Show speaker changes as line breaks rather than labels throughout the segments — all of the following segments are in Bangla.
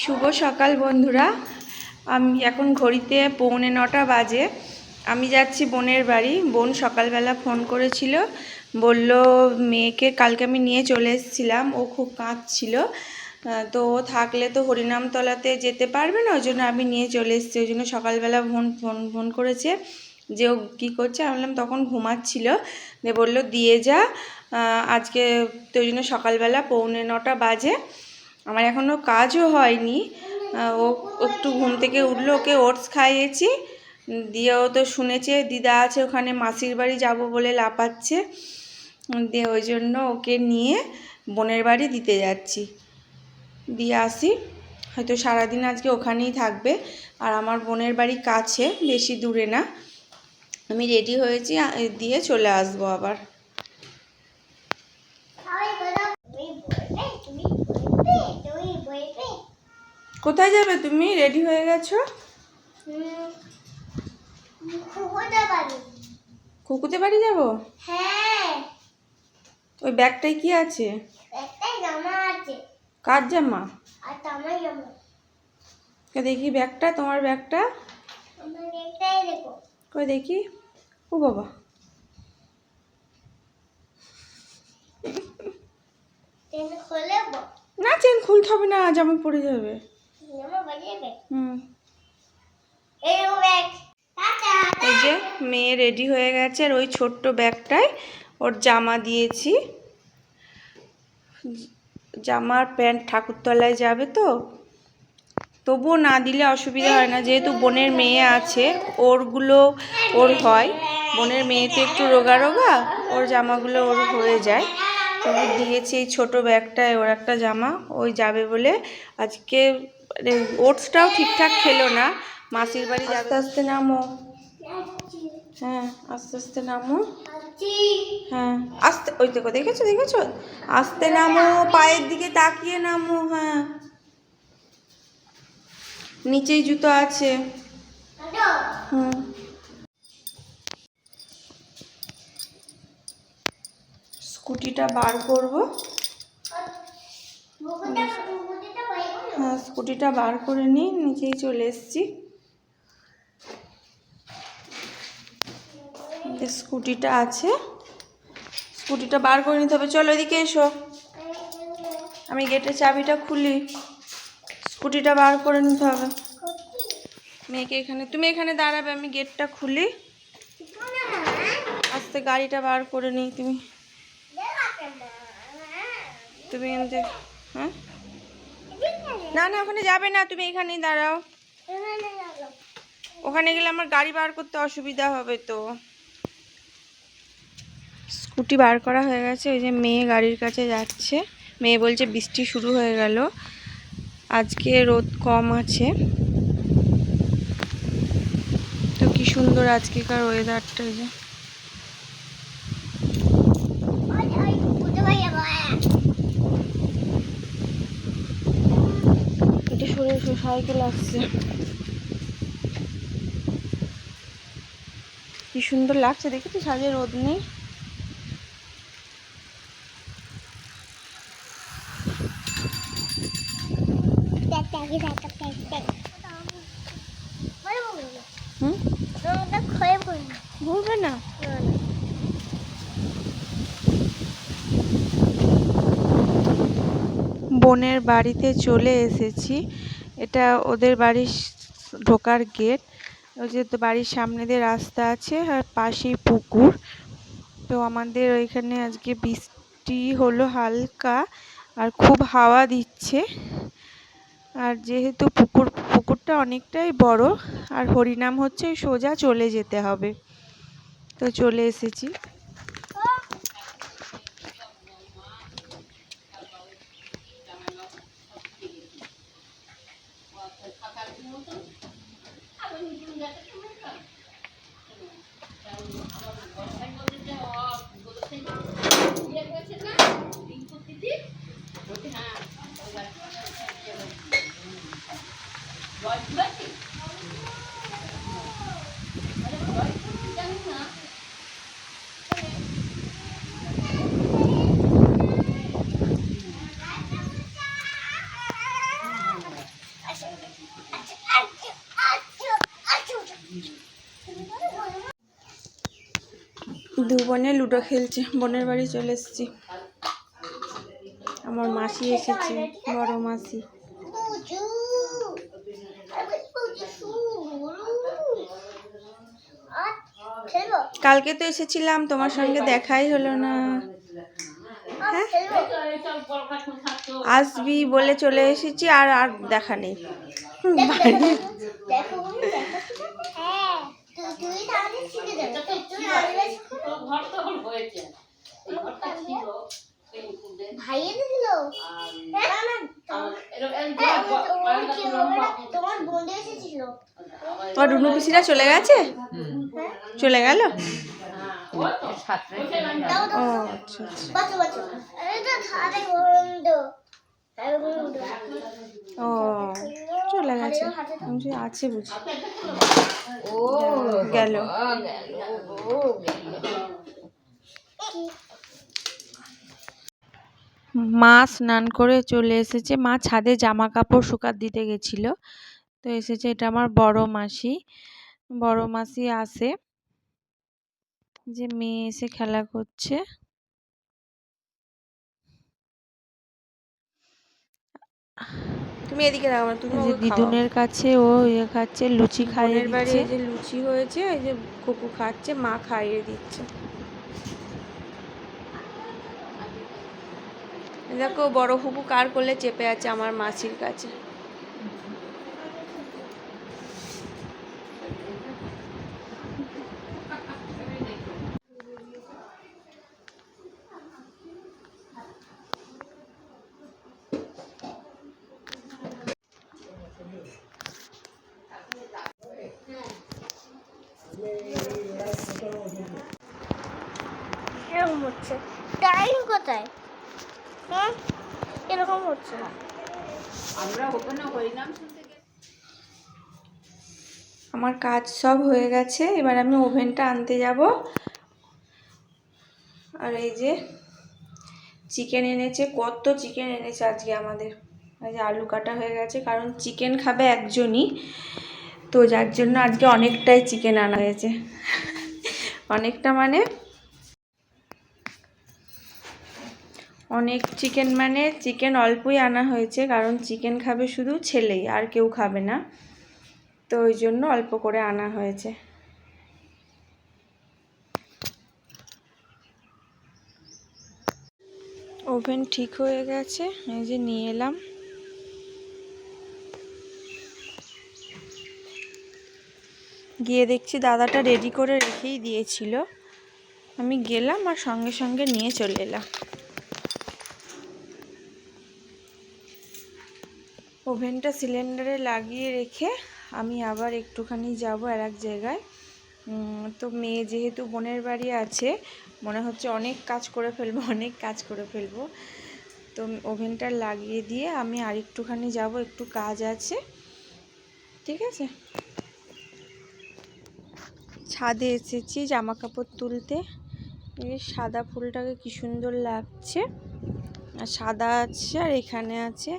শুভ সকাল বন্ধুরা। আমি এখন ঘড়িতে 9:45 বাজে। আমি যাচ্ছি বোনের বাড়ি। বোন সকালবেলা ফোন করেছিল, বলল মেয়েকে কালকে আমি নিয়ে চলে এসেছিলাম, ও খুব কাঁদছিল, তো ও থাকলে তো হরিনামতলাতে যেতে পারবে না, ওই জন্য আমি নিয়ে চলে এসেছি। ওই জন্য সকালবেলা ফোন করেছে যে ও কী করছে। আমি বললাম তখন ঘুমাচ্ছিল, দিয়ে বললো দিয়ে যা আজকে। তো ওই জন্য সকালবেলা 9:45 বাজে। আমার এখনও কাজও হয়নি। ও একটু ঘুম থেকে উঠলো, ওকে ওটস খাইয়েছি, দিয়ে ও তো শুনেছে দিদা আছে ওখানে, মাসির বাড়ি যাব বলে লাপাচ্ছে, দিয়ে ওই জন্য ওকে নিয়ে বোনের বাড়ি দিতে যাচ্ছি, দিয়ে আসি। হয়তো সারাদিন আজকে ওখানেই থাকবে। আর আমার বোনের বাড়ি কাছে, বেশি দূরে না। আমি রেডি হয়েছি, দিয়ে চলে আসবো আবার। কোথায় যাবে তুমি? রেডি হয়ে গেছো? খুকুতে বাড়ি যাবো?
হ্যাঁ।
ওই ব্যাগটায় কি আছে?
ব্যাগটায় জামা আছে।
কার জামা?
আর তোমার জামা।
দেখি ব্যাগটা, তোমার ব্যাগটা।
আমার ব্যাগটাই দেখো।
কই দেখি। ও বাবা,
চেন খুলে
না চেন খুলতে হবে না, জামা পড়ে যাবে।
জামা বাজবে।
এই যে মেয়ে রেডি হয়ে গেছে, আর ওই ছোট্ট ব্যাগটায় ওর জামা দিয়েছি। জামার প্যান্ট ঠাকুরতলায় যাবে তো, তবুও না দিলে অসুবিধা হয় না, যেহেতু বোনের মেয়ে আছে, ওরগুলো ওর হয়। বোনের মেয়ে তো একটু রোগা রোগা, ওর জামাগুলো ওর হয়ে যায়। তবু দিয়েছি এই ছোটো ব্যাগটায় ওর একটা জামা, ওই যাবে বলে। আজকে ওটসটাও ঠিকঠাক খেলো না, মাসির বাড়ি যাবে। আস্তে আস্তে নামো। হ্যাঁ আস্তে আস্তে নামো। হ্যাঁ আস্তে, ওই দেখো, দেখেছো দেখেছো, আস্তে নামো, পায়ের দিকে তাকিয়ে নামো। হ্যাঁ নিচেই জুতো আছে। স্কুটিটা বার করব। হ্যাঁ স্কুটিটা বার করে নিই, নিচেই চলে এসেছি। স্কুটিটা আছে, স্কুটিটা বার করে নিতে হবে। চলো এদিকে এসো, আমি গেটের চাবিটা খুলি, স্কুটিটা বার করে নিতে হবে। মেয়েকে এখানে, তুমি এখানে দাঁড়াবে, আমি গেটটা খুলি। আস্তে গাড়িটা বার করে নিই। তুমি হ্যাঁ, না না ওখানে যাবে না, তুমি এখানেই দাঁড়াও। ওখানে গেলে আমার গাড়ি বার করতে অসুবিধা হবে তো। স্কুটি বার করা হয়ে গেছে। ওই যে মেয়ে গাড়ির কাছে যাচ্ছে। মেয়ে বলছে বৃষ্টি শুরু হয়ে গেল, আজকে রোদ কম আছে। তো কি সুন্দর আজকেকার ওয়েদারটা। যে এটা সরে এসো, সাইকেল আসছে। কি সুন্দর লাগছে, দেখেছি সাজে, রোদ নেই। ভুলবে না। বোনের বাড়িতে চলে এসেছি। এটা ওদের বাড়ির ঢোকার গেট। ওই যে তো বাড়ির সামনে দিয়ে রাস্তা আছে, আর পাশেই পুকুর। তো আমাদের ওইখানে আজকে বৃষ্টি হলো হালকা, আর খুব হাওয়া দিচ্ছে। আর যেহেতু পুকুরটা অনেকটাই বড়, আর হরিনাম হচ্ছে, সোজা চলে যেতে হবে। তো চলে এসেছি। দু বোনে লুডো খেলছে। বোনের বাড়ি চলে এসেছি। আমার মাসি এসেছে, বড় মাসি।
পুচু আরে পুচু আর খেলবো
কালকে তো এসেছিলাম, তোমার সঙ্গে দেখাই হলো না। হ্যাঁ,
খেলবো
আসবি বলে চলে এসেছি, আর আর দেখা নেই।
দেখো হ্যাঁ তুই তাহলে শিখে যাবে তুই আসবে ভাইয়ে দিল তোমার বন্ধু এসেছিল
তোমার রুনু পিসিরা চলে গেছে? চলে গেল? ও আচ্ছা আচ্ছা।
বাচ্চা বাচ্চা এটা ধারে বন্ধু
ও চলে গেছে, আছে বুঝি। ও গেল। মা স্নান করে চলে এসেছে। মা ছাদে জামা কাপড় শুকাত দিতে গেছিল, তো এসেছে। এটা আমার বড় মাসি। বড় মাসি আসে, যে মেয়ে এসে খেলা করছে। তুমি এদিকে দাও, তুমি দিদুনের কাছে ও ইয়ে খাচ্ছে, লুচি খাইয়ে দিচ্ছে। এই যে লুচি হয়েছে, এই যে কুকু খাচ্ছে, মা খাইয়ে দিচ্ছে। দেখো বড় ফুপু কার কোলে চেপে আছে, আমার মাসির কাছে।
এরকম হচ্ছে টাইম কোথায় হ্যাঁ এরকম হচ্ছে না
আমরা ওখানে হরিনাম শুনতে গেছি।
আমার কাজ সব হয়ে গেছে, এবার আমি ওভেনটা আনতে যাব। আর এই যে চিকেন এনেছে, কত চিকেন এনেছে আজকে আমাদের। এই যে আলু কাটা হয়ে গেছে, কারণ চিকেন খাবে একজনই, তো যার জন্য আজকে অনেকটাই চিকেন আনা হয়েছে। অনেকটা মানে অনেক চিকেন, মানে চিকেন অল্পই আনা হয়েছে, কারণ চিকেন খাবে শুধু ছেলেই, আর কেউ খাবে না, তো ওই জন্য অল্প করে আনা হয়েছে। ওভেন ঠিক হয়ে গেছে, এই যে নিয়ে এলাম। গিয়ে দেখছি দাদাটা রেডি করে রেখেই দিয়েছিল, আমি গেলাম আর সঙ্গে সঙ্গে নিয়ে চলে এলাম। ওভেনটা সিলিন্ডারে লাগিয়ে রেখে আমি আবার একটুখানি যাব আর এক জায়গায়। তো মেয়ে যেহেতু বোনের বাড়ি আছে, মনে হচ্ছে অনেক কাজ করে ফেলবো। তো ওভেনটা লাগিয়ে দিয়ে আমি আর একটুখানি যাব, একটু কাজ আছে, ঠিক আছে। ছাদে এসেছি জামা কাপড় তুলতে। এই সাদা ফুলটাকে কি সুন্দর লাগছে, আর সাদা আছে আর এখানে আছে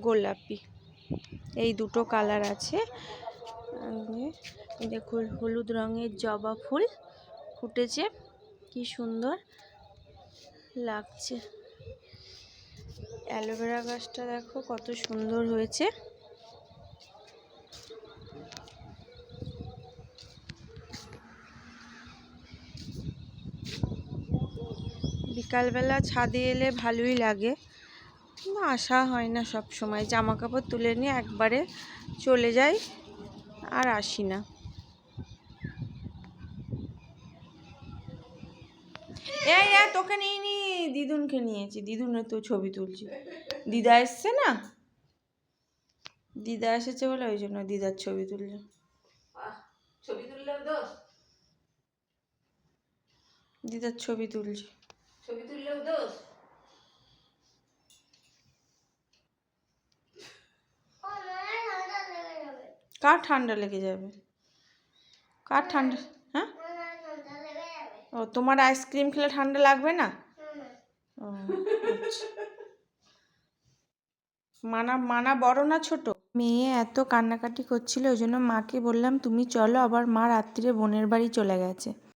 গোলাপি, এই দুটো কালার আছে। দেখো হলুদ রঙের জবা ফুল ফুটেছে, কি সুন্দর লাগছে। অ্যালোভেরা গাছটা দেখো কত সুন্দর হয়েছে। বিকালবেলা ছাদে এলে ভালোই লাগে, কিন্তু আসা হয় না সব সময়। জামা কাপড় তুলে নিয়ে একবারে চলে যাই, আর আসি না। এই তোকে নিইনি, দিদুনকে নিয়েছি। দিদুনের তো ছবি তুলছি, দিদা এসছে না, দিদা এসেছে বলে ওই জন্য দিদার ছবি তুলছে।
ছবি তুললেও দোষ,
দিদার ছবি তুলছি।
ছবি তুললেও দোষ।
কার ঠান্ডা লেগে যাবে? কার ঠান্ডা? হ্যাঁ, ও তোমার আইসক্রিম খেলে ঠান্ডা লাগবে না? ও আচ্ছা। মানা বড় না ছোট? মেয়ে এত কান্নাকাটি করছিল, ওই জন্য মাকে বললাম তুমি চলো, আবার মা রাত্রিরে বোনের বাড়ি চলে গেছে।